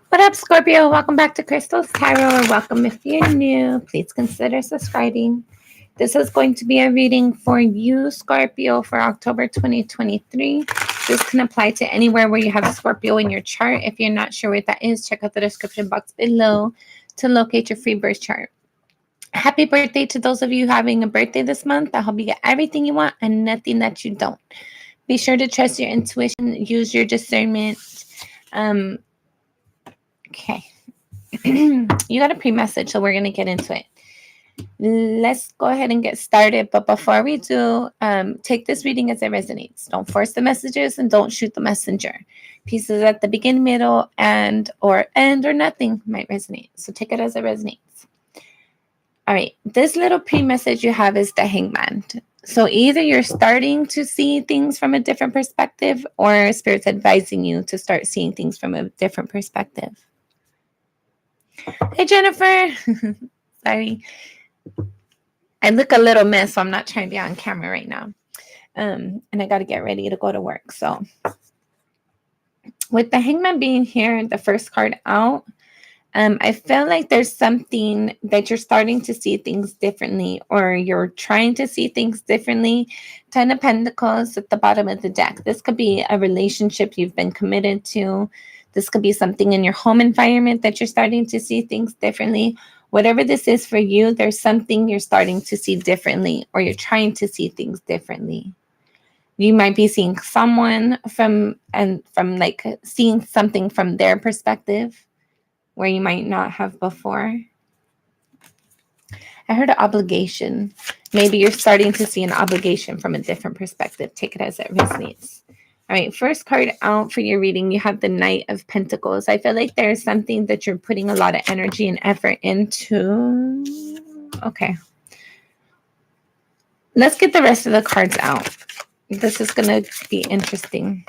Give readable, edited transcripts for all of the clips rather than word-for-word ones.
What up, Scorpio? Welcome back to Crystal's Tarot, or welcome if you're new. Please consider subscribing. This is going to be a reading for you, Scorpio, for October 2023. This can apply to anywhere where you have Scorpio in your chart. If you're not sure what that is, check out the description box below to locate your free birth chart. Happy birthday to those of you having a birthday this month. I hope you get everything you want and nothing that you don't. Be sure to trust your intuition, use your discernment. Okay. You got a pre-message, so we're going to get into it. Let's go ahead and get started. But before we do, take this reading as it resonates. Don't force the messages and don't shoot the messenger. Pieces at the beginning, middle, and or end or nothing might resonate. So take it as it resonates. All right. This little pre-message you have is the Hangman. So either you're starting to see things from a different perspective, or Spirit's advising you to start seeing things from a different perspective. Hey, Jennifer. Sorry. I look a little mess, so I'm not trying to be on camera right now. And I got to get ready to go to work. So with the Hangman being here, the first card out, I feel like there's something that you're starting to see things differently, or you're trying to see things differently. 10 of Pentacles at the bottom of the deck. This could be a relationship you've been committed to. This could be something in your home environment that you're starting to see things differently. Whatever this is for you, there's something you're starting to see differently, or you're trying to see things differently. You might be seeing someone from like seeing something from their perspective where you might not have before. I heard an obligation. Maybe you're starting to see an obligation from a different perspective. Take it as it resonates. All right, first card out for your reading, you have the Knight of Pentacles. I feel like there's something that you're putting a lot of energy and effort into. Okay. Let's get the rest of the cards out. This is going to be interesting.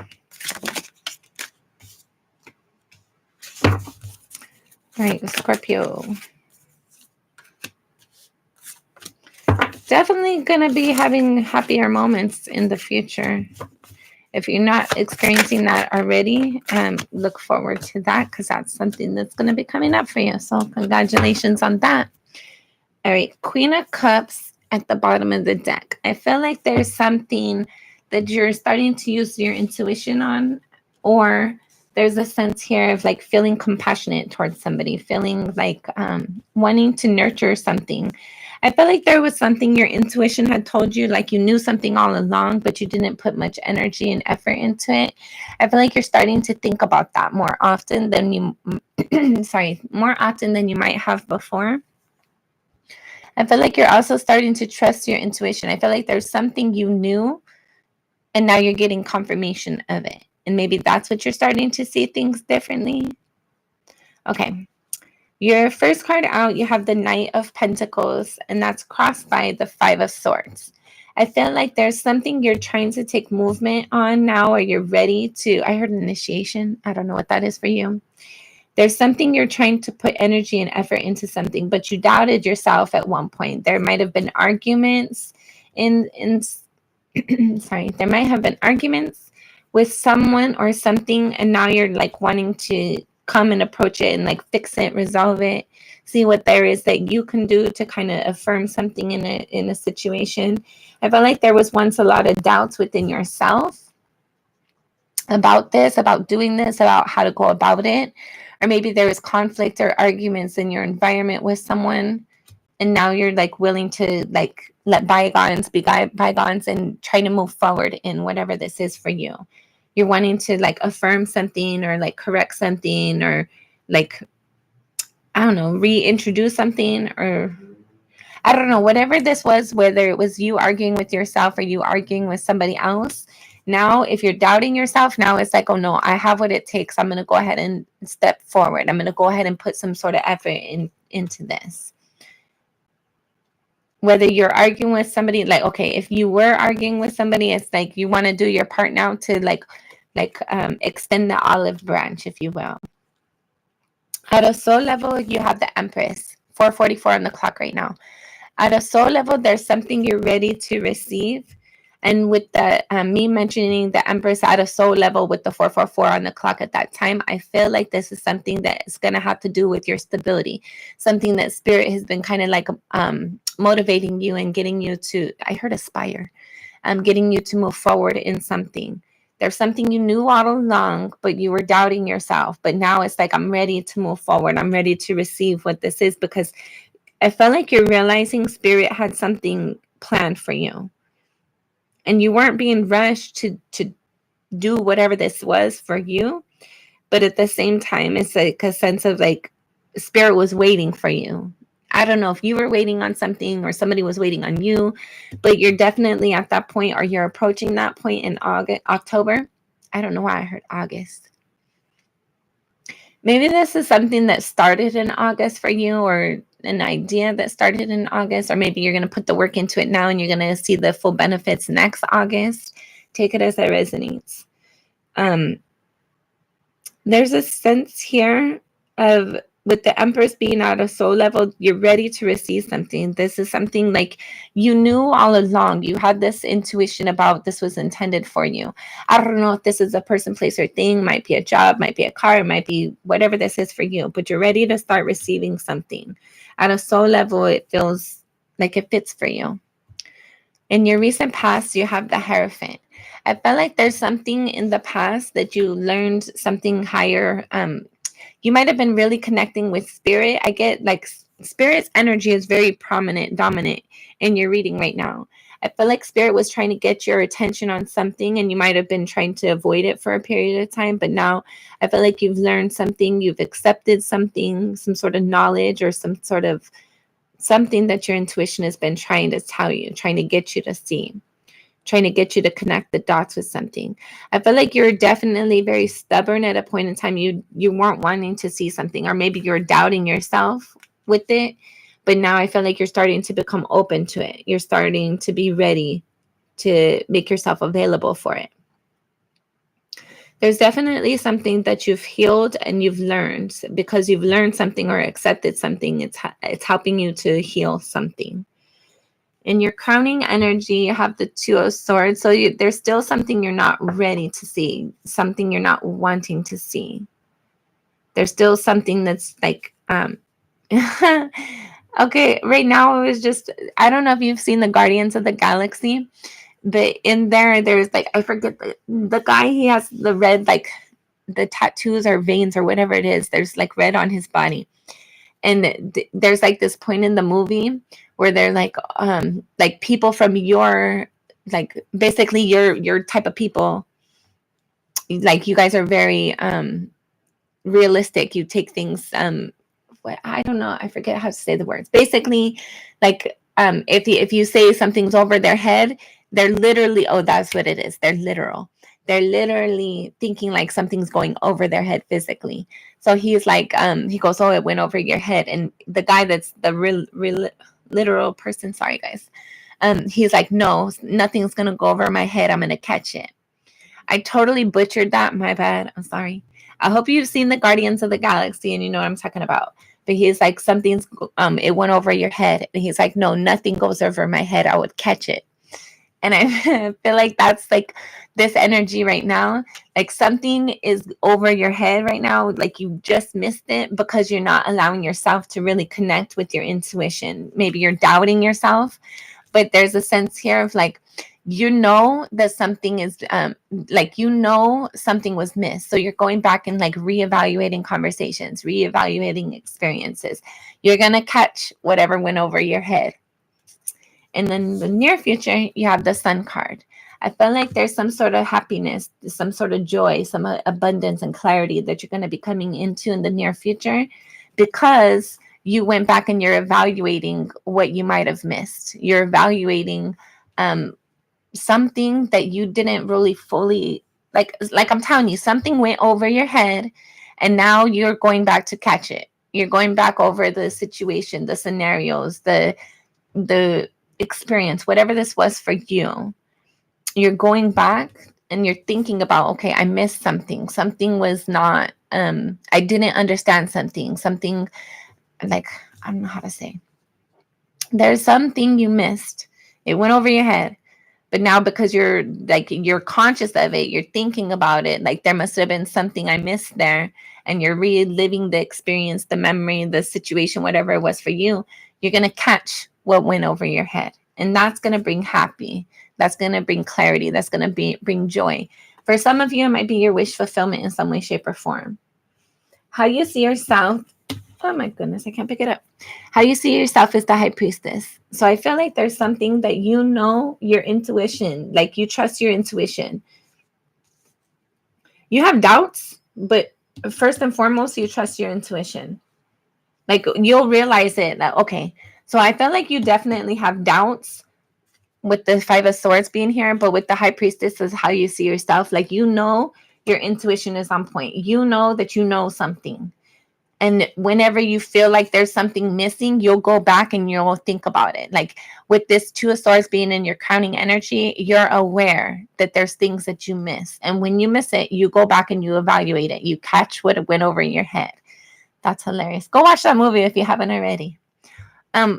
All right, Scorpio. Definitely going to be having happier moments in the future. If you're not experiencing that already, look forward to that, because that's something that's going to be coming up for you. So congratulations on that. All right, Queen of Cups at the bottom of the deck. I feel like there's something that you're starting to use your intuition on, or there's a sense here of like feeling compassionate towards somebody, feeling like wanting to nurture something. I felt like there was something your intuition had told you, like you knew something all along, but you didn't put much energy and effort into it. I feel like you're starting to think about that more often than you, more often than you might have before. I feel like you're also starting to trust your intuition. I feel like there's something you knew, and now you're getting confirmation of it. And maybe that's what you're starting to see things differently. Okay. Your first card out, you have the Knight of Pentacles, and that's crossed by the Five of Swords. I feel like there's something you're trying to take movement on now, or you're ready to, I heard initiation. I don't know what that is for you. There's something you're trying to put energy and effort into something, but you doubted yourself at one point. There might have been arguments there might have been arguments with someone or something, and now you're like wanting to come and approach it and like fix it, resolve it, see what there is that you can do to kind of affirm something in a situation. I felt like there was once a lot of doubts within yourself about this, about doing this, about how to go about it. Or maybe there was conflict or arguments in your environment with someone, and now you're like willing to like let bygones be bygones and try to move forward in whatever this is for you. You're wanting to like affirm something, or like correct something, or like, I don't know, reintroduce something, or I don't know, whatever this was, whether it was you arguing with yourself or you arguing with somebody else. Now, if you're doubting yourself, now it's like, oh no, I have what it takes. I'm going to go ahead and step forward. I'm going to go ahead and put some sort of effort into this. Whether you're arguing with somebody, like, okay, if you were arguing with somebody, it's like you want to do your part now to like extend the olive branch, if you will. At a soul level, you have the Empress, 4:44 on the clock right now. At a soul level, there's something you're ready to receive. And with the me mentioning the Empress at a soul level with the 444 on the clock at that time, I feel like this is something that is going to have to do with your stability, something that spirit has been kind of like motivating you and getting you to, I heard aspire, getting you to move forward in something. There's something you knew all along, but you were doubting yourself. But now it's like, I'm ready to move forward. I'm ready to receive what this is, because I felt like you're realizing spirit had something planned for you. And you weren't being rushed to do whatever this was for you. But at the same time, it's like a sense of like spirit was waiting for you. I don't know if you were waiting on something or somebody was waiting on you, but you're definitely at that point, or you're approaching that point in October. I don't know why I heard August. Maybe this is something that started in August for you, or an idea that started in August, or maybe you're going to put the work into it now and you're going to see the full benefits next August. Take it as it resonates. There's a sense here of, with the Empress being at a soul level, you're ready to receive something. This is something like you knew all along. You had this intuition about this was intended for you. I don't know if this is a person, place, or thing. Might be a job, might be a car, might be whatever this is for you. But you're ready to start receiving something. At a soul level, it feels like it fits for you. In your recent past, you have the Hierophant. I felt like there's something in the past that you learned something higher. You might have been really connecting with spirit. I get like spirit's energy is very prominent, dominant in your reading right now. I feel like spirit was trying to get your attention on something, and you might have been trying to avoid it for a period of time. But now I feel like you've learned something, you've accepted something, some sort of knowledge or some sort of something that your intuition has been trying to tell you, trying to get you to see, trying to get you to connect the dots with something. I feel like you're definitely very stubborn at a point in time. You weren't wanting to see something, or maybe you're doubting yourself with it. But now I feel like you're starting to become open to it. You're starting to be ready to make yourself available for it. There's definitely something that you've healed and you've learned, because you've learned something or accepted something. It's helping you to heal something. In your crowning energy, you have the Two of Swords. So there's still something you're not ready to see, something you're not wanting to see. There's still something that's like, okay, right now it was just, I don't know if you've seen the Guardians of the Galaxy, but in there's like, I forget the guy, he has the red, like the tattoos or veins or whatever it is. There's like red on his body. And there's like this point in the movie where they're like people from your, like basically your type of people, like you guys are very realistic. You take things what, I don't know, I forget how to say the words. Basically, like if you say something's over their head, they're literally, oh, that's what it is. They're literal. They're literally thinking like something's going over their head physically. So he's like, he goes, oh, it went over your head. And the guy that's the real literal person, sorry guys, he's like, no, nothing's gonna go over my head. I'm gonna catch it. I totally butchered that. My bad. I'm sorry. I hope you've seen the Guardians of the Galaxy and you know what I'm talking about. But he's like, something's it went over your head. And he's like, no, nothing goes over my head. I would catch it. And I feel like that's like this energy right now. Like something is over your head right now. Like you just missed it because you're not allowing yourself to really connect with your intuition. Maybe you're doubting yourself, but there's a sense here of like, you know that something is like, you know, something was missed. So you're going back and like reevaluating conversations, reevaluating experiences. You're going to catch whatever went over your head. And then the near future, you have the Sun card. I feel like there's some sort of happiness, some sort of joy, some abundance and clarity that you're going to be coming into in the near future, because you went back and you're evaluating what you might have missed. You're evaluating something that you didn't really fully, like I'm telling you, something went over your head and now you're going back to catch it. You're going back over the situation, the scenarios, the experience, whatever this was for you. You're going back and you're thinking about, okay, I missed something. Something was not, I didn't understand something like, I don't know how to say. There's something you missed. It went over your head, But now because you're conscious of it, you're thinking about it, like there must have been something I missed there, and you're reliving the experience, the memory, the situation, whatever it was for you, you're going to catch what went over your head. And that's going to bring happy. That's going to bring clarity. That's going to bring joy. For some of you, it might be your wish fulfillment in some way, shape, or form. How you see yourself. Oh my goodness, I can't pick it up. How you see yourself is the high priestess. So I feel like there's something that you know, your intuition, like you trust your intuition. You have doubts, but first and foremost, you trust your intuition. Like you'll realize it that, okay, so I feel like you definitely have doubts with the Five of Swords being here, but with the high priestess is how you see yourself. Like, you know, your intuition is on point. You know that you know something. And whenever you feel like there's something missing, you'll go back and you'll think about it. Like with this Two of Swords being in your crowning energy, you're aware that there's things that you miss. And when you miss it, you go back and you evaluate it. You catch what went over in your head. That's hilarious. Go watch that movie if you haven't already.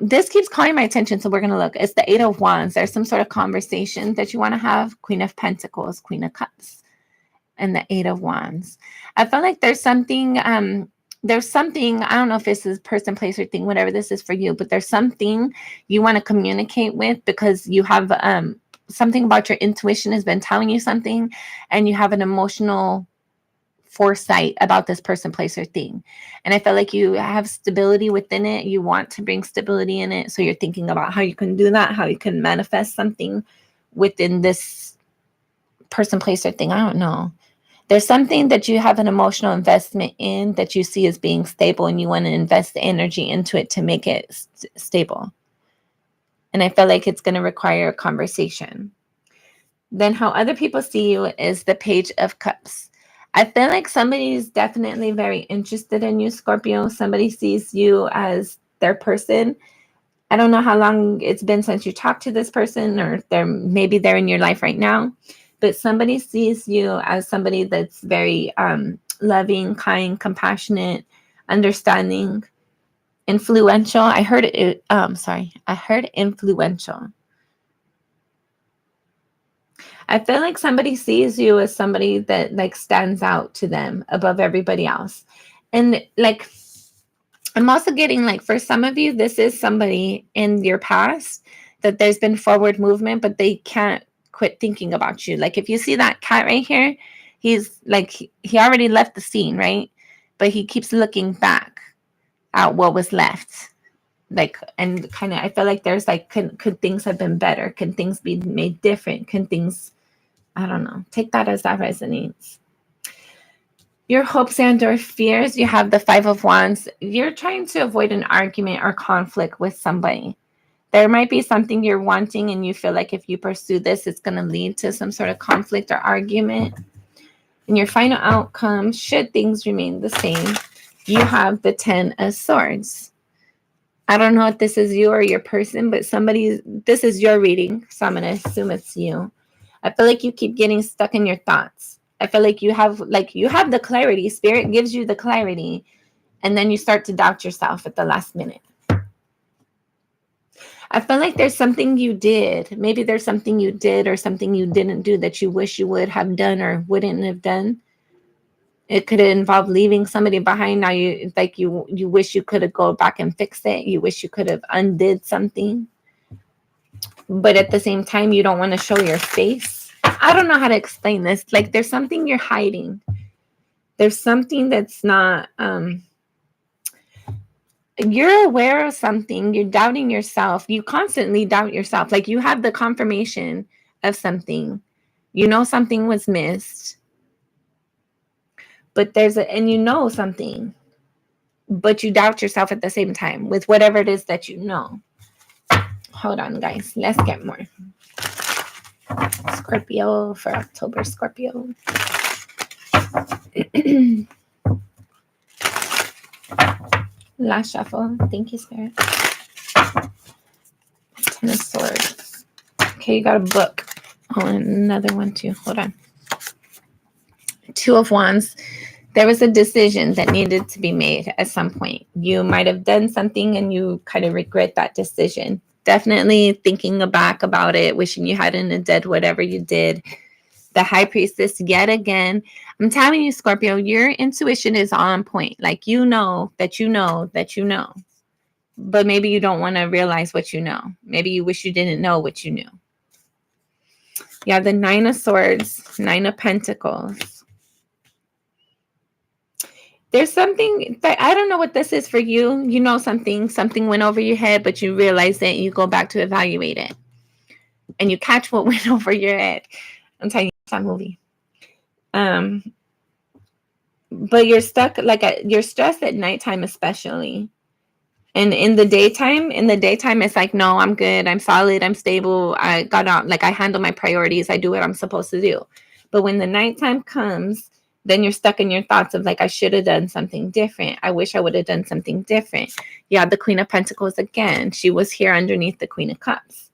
This keeps calling my attention, so we're going to look. It's the Eight of Wands. There's some sort of conversation that you want to have. Queen of Pentacles, Queen of Cups, and the Eight of Wands. I feel like there's something, I don't know if this is person, place, or thing, whatever this is for you, but there's something you want to communicate with because you have something about your intuition has been telling you something, and you have an emotional foresight about this person, place, or thing. And I feel like you have stability within it. You want to bring stability in it. So you're thinking about how you can do that, how you can manifest something within this person, place, or thing. I don't know. There's something that you have an emotional investment in that you see as being stable, and you want to invest the energy into it to make it stable. And I feel like it's going to require a conversation. Then how other people see you is the Page of Cups. I feel like somebody is definitely very interested in you, Scorpio. Somebody sees you as their person. I don't know how long it's been since you talked to this person, or maybe they're in your life right now, but somebody sees you as somebody that's very loving, kind, compassionate, understanding, influential. I heard influential. I feel like somebody sees you as somebody that like stands out to them above everybody else. And like, I'm also getting like, for some of you, this is somebody in your past that there's been forward movement, but they can't quit thinking about you. Like if you see that cat right here, he's like, he already left the scene, right? But he keeps looking back at what was left. Like, and kind of, I feel like there's like, could things have been better? Can things be made different? Can things, I don't know. Take that as that resonates. Your hopes and or fears, you have the Five of Wands. You're trying to avoid an argument or conflict with somebody. There might be something you're wanting and you feel like if you pursue this, it's going to lead to some sort of conflict or argument. And your final outcome, should things remain the same, you have the Ten of Swords. I don't know if this is you or your person, but this is your reading, so I'm going to assume it's you. I feel like you keep getting stuck in your thoughts. I feel like you have the clarity. Spirit gives you the clarity, and then you start to doubt yourself at the last minute. I feel like there's something you did. Maybe there's something you did or something you didn't do that you wish you would have done or wouldn't have done. It could involve leaving somebody behind. Now you wish you could have go back and fix it. You wish you could have undid something. But at the same time, you don't want to show your face. I don't know how to explain this. Like there's something you're hiding. There's something that's not, you're aware of something. You're doubting yourself. You constantly doubt yourself. Like you have the confirmation of something. You know something was missed. But and you know something. But you doubt yourself at the same time with whatever it is that you know. Hold on, guys. Let's get more. Scorpio for October. Scorpio. Last shuffle. Thank you, Spirit. Ten of Swords. Okay, you got a book. Oh, and another one too. Hold on. Two of Wands. There was a decision that needed to be made at some point. You might have done something and you kind of regret that decision. definitely thinking back about it, wishing you hadn't did whatever you did. The High Priestess, yet again, I'm telling you, Scorpio, your intuition is on point. Like, you know that you know that you know, but maybe you don't want to realize what you know. Maybe you wish you didn't know what you knew. Yeah, the Nine of Swords, Nine of Pentacles. There's something that I don't know what this is for you. You know, something went over your head, but you realize it and you go back to evaluate it. And you catch what went over your head. I'm telling you, it's that movie. But you're stuck, like, you're stressed at nighttime, especially. And in the daytime, it's like, no, I'm good. I'm solid. I'm stable. I got out, like, I handle my priorities. I do what I'm supposed to do. But when the nighttime comes, then you're stuck in your thoughts of, like, I should have done something different. I wish I would have done something different. Yeah, the Queen of Pentacles again. She was here underneath the Queen of Cups.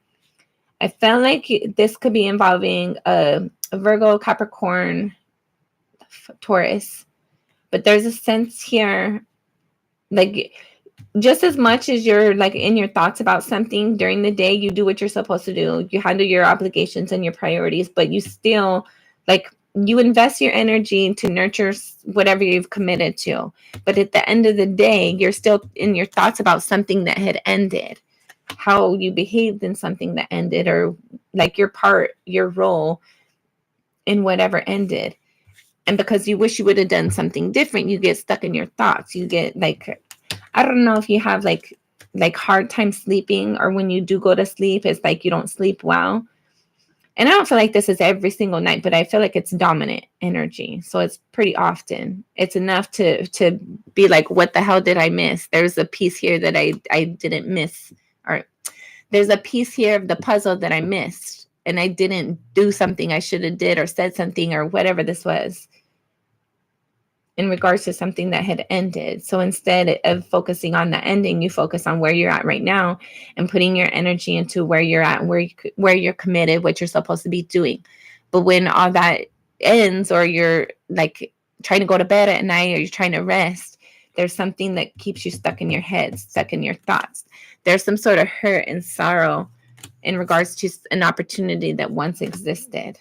I felt like this could be involving a Virgo, Capricorn, Taurus. But there's a sense here, like, just as much as you're, like, in your thoughts about something during the day, you do what you're supposed to do. You handle your obligations and your priorities, but you still, like, you invest your energy to nurture whatever you've committed to. But at the end of the day, you're still in your thoughts about something that had ended, how you behaved in something that ended, or, like, your part, your role in whatever ended. And because you wish you would have done something different, you get stuck in your thoughts. You get, like, I don't know if you have like hard time sleeping, or when you do go to sleep, it's like you don't sleep well. And I don't feel like this is every single night, but I feel like it's dominant energy. So it's pretty often. It's enough to be like, what the hell did I miss? There's a piece here that I didn't miss. Or there's a piece here of the puzzle that I missed. And I didn't do something I should have did, or said something, or whatever this was, in regards to something that had ended. So instead of focusing on the ending, you focus on where you're at right now and putting your energy into where you're at, where you're committed, what you're supposed to be doing. But when all that ends, or you're, like, trying to go to bed at night, or you're trying to rest, there's something that keeps you stuck in your head, stuck in your thoughts. There's some sort of hurt and sorrow in regards to an opportunity that once existed.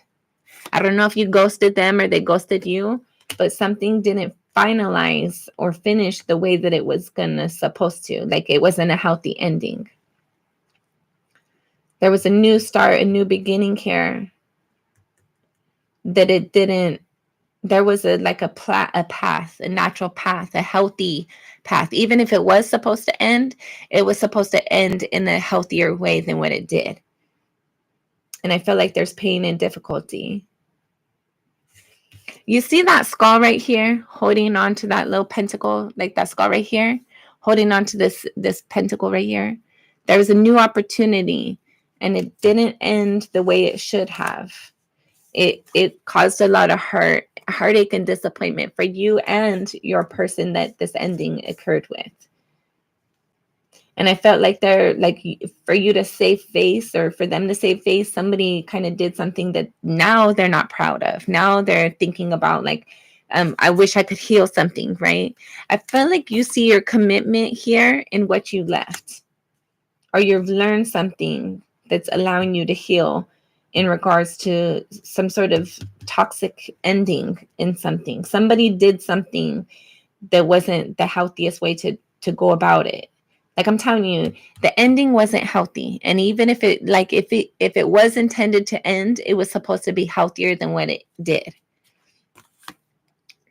I don't know if you ghosted them or they ghosted you, but something didn't finalize or finish the way that it was supposed to. Like, it wasn't a healthy ending. There was a new start, a new beginning here, that it didn't. There was a path, a natural path, a healthy path. Even if it was supposed to end, it was supposed to end in a healthier way than what it did. And I feel like there's pain and difficulty. You see that skull right here, holding on to that little pentacle, like that skull right here, holding on to this pentacle right here. There was a new opportunity, and it didn't end the way it should have. It caused a lot of heartache and disappointment for you and your person that this ending occurred with. And I felt like for you to save face, or for them to save face, somebody kind of did something that now they're not proud of. Now they're thinking about, like, I wish I could heal something, right? I feel like you see your commitment here in what you left, or you've learned something that's allowing you to heal in regards to some sort of toxic ending in something. Somebody did something that wasn't the healthiest way to go about it. Like, I'm telling you, the ending wasn't healthy. And even if it was intended to end, it was supposed to be healthier than what it did.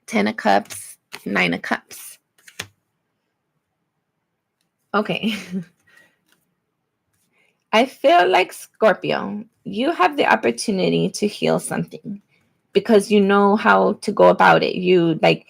10 of Cups, 9 of Cups. Okay. I feel like, Scorpio, you have the opportunity to heal something because you know how to go about it. You, like,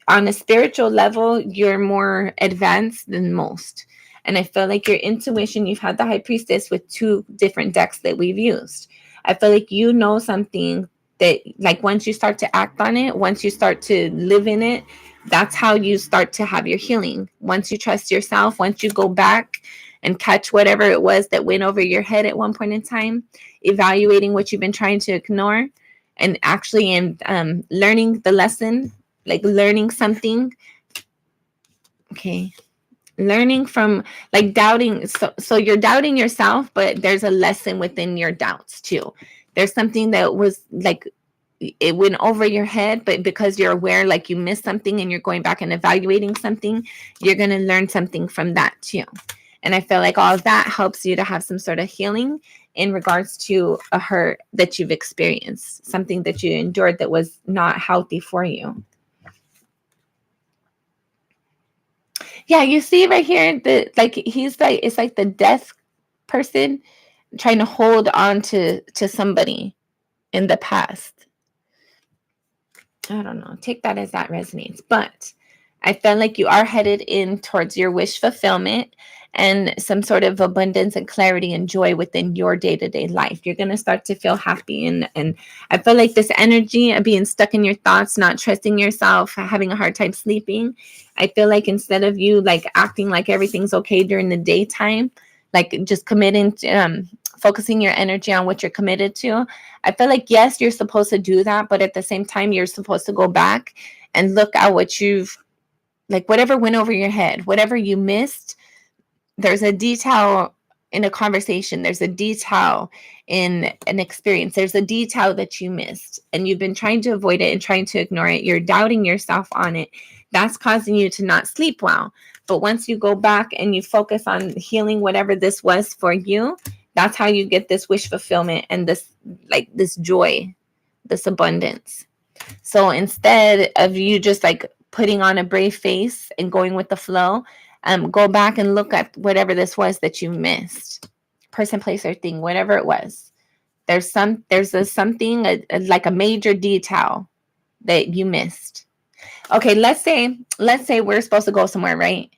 on a spiritual level, you're more advanced than most. And I feel like your intuition, you've had the High Priestess with 2 different decks that we've used. I feel like you know something that, like, once you start to act on it, once you start to live in it, that's how you start to have your healing. Once you trust yourself, once you go back and catch whatever it was that went over your head at one point in time, evaluating what you've been trying to ignore, and actually learning the lesson, like learning something. Okay. learning from like doubting. So you're doubting yourself, but there's a lesson within your doubts too. There's something that was like it went over your head, but because you're aware, like you missed something and you're going back and evaluating something, you're going to learn something from that too. And I feel like all of that helps you to have some sort of healing in regards to a hurt that you've experienced, something that you endured that was not healthy for you. Yeah, you see right here that like he's like, it's like the death person trying to hold on to somebody in the past. I don't know. Take that as that resonates. But I feel like you are headed in towards your wish fulfillment and some sort of abundance and clarity and joy within your day-to-day life. You're going to start to feel happy. And I feel like this energy of being stuck in your thoughts, not trusting yourself, having a hard time sleeping. I feel like instead of you like acting like everything's okay during the daytime, like just committing to, focusing your energy on what you're committed to. I feel like, yes, you're supposed to do that, but at the same time, you're supposed to go back and look at what you've, like whatever went over your head, whatever you missed. There's a detail in a conversation. There's a detail in an experience. There's a detail that you missed and you've been trying to avoid it and trying to ignore it. You're doubting yourself on it. That's causing you to not sleep well. But once you go back and you focus on healing whatever this was for you, that's how you get this wish fulfillment and this like this joy, this abundance. So instead of you just like putting on a brave face and going with the flow, go back and look at whatever this was that you missed. Person, place, or thing, whatever it was. There's something, like a major detail that you missed. Okay, let's say we're supposed to go somewhere, right?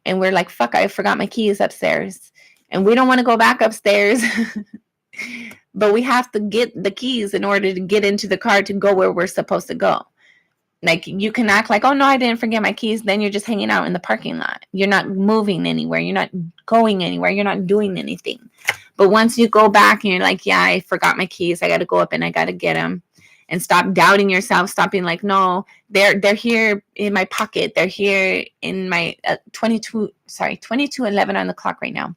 And we're like, fuck, I forgot my keys upstairs. And we don't want to go back upstairs. But we have to get the keys in order to get into the car to go where we're supposed to go. Like you can act like, oh no, I didn't forget my keys. Then you're just hanging out in the parking lot. You're not moving anywhere. You're not going anywhere. You're not doing anything. But once you go back and you're like, yeah, I forgot my keys. I got to go up and I got to get them. And stop doubting yourself. Stop being like, no, they're here in my pocket. They're here in my 22:11 on the clock right now.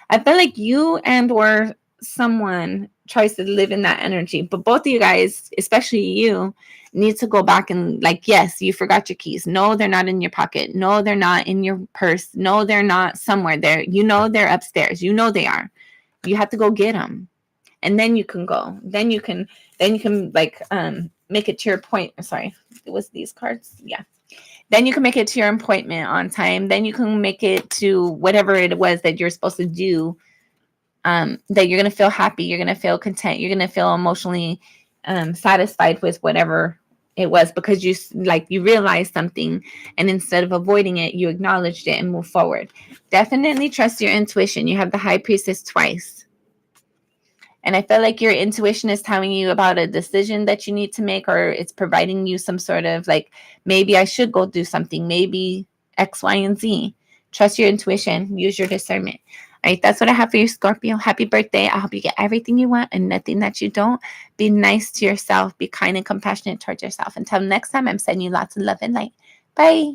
I feel like you and or someone tries to live in that energy, but both of you guys, especially you, need to go back and like, yes, you forgot your keys. No, they're not in your pocket. No, they're not in your purse. No, they're not somewhere there. You know, they're upstairs. You know they are. You have to go get them. And then you can go. Then you can like make it to your point. Sorry, it was these cards. Yeah. Then you can make it to your appointment on time. Then you can make it to whatever it was that you're supposed to do. That you're going to feel happy. You're going to feel content. You're going to feel emotionally satisfied with whatever it was because you realized something, and instead of avoiding it, you acknowledged it and move forward. Definitely trust your intuition. You have the High Priestess twice. And I feel like your intuition is telling you about a decision that you need to make, or it's providing you some sort of like, maybe I should go do something, maybe X, Y, and Z. Trust your intuition. Use your discernment. All right, that's what I have for you, Scorpio. Happy birthday. I hope you get everything you want and nothing that you don't. Be nice to yourself. Be kind and compassionate towards yourself. Until next time, I'm sending you lots of love and light. Bye.